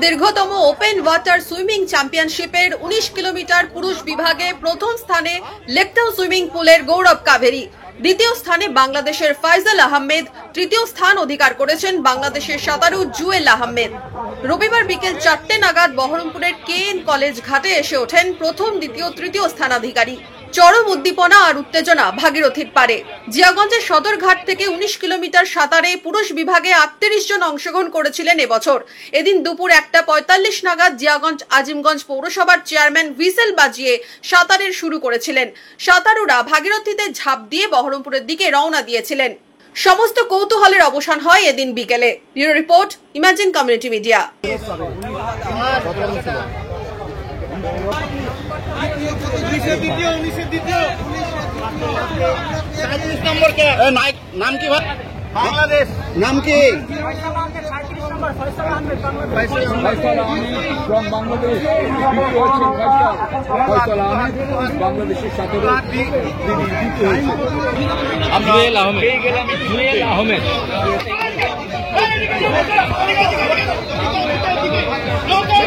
দীর্ঘতম open water swimming চ্যাম্পিয়নশিপের 19 kilometre পুরুষ বিভাগে প্রথম স্থানে লেকটাউ সুইমিং পুলের গৌরব কাভেরি। দ্বিতীয় স্থানে বাংলাদেশের ফয়সাল আহমেদ, তৃতীয় স্থান অধিকার করেছেন বাংলাদেশের সাঁতারু জুয়েল আহমেদ। রবিবার বিকেল 4টে নাগাদ বহরমপুরের কেএন কলেজ ঘাটে এসে ওঠেন প্রথম, দ্বিতীয়, তৃতীয় স্থানাধিকারী। চরম উদ্দীপনা আর উত্তেজনা ভাগীরথীর পারে। জিয়াগঞ্জের সদরঘাট থেকে 19 কিলোমিটার সাঁতারে পুরুষ বিভাগে 38 জন অংশগ্রহণ করেছিলেন এবছর। এদিন দুপুর 1:45 নাগাদ জিয়াগঞ্জ আজিমগঞ্জ পৌরসভার চেয়ারম্যান হুইসেল বাজিয়ে সাঁতারের শুরু করেছিলেন। সাঁতারুরা ভাগীরথীতে ঝাঁপ দিয়ে বহরমপুরের দিকে রওনা দিয়েছিলেন। সমস্ত কৌতূহলের অবসান হয় এদিন বিকেলে। Bureau report, imagine community media. নাম কি ভাই? বাংলাদেশ নাম কি? বাংলাদেশের সাথে জুয়েল আহমেদ। নৌকায়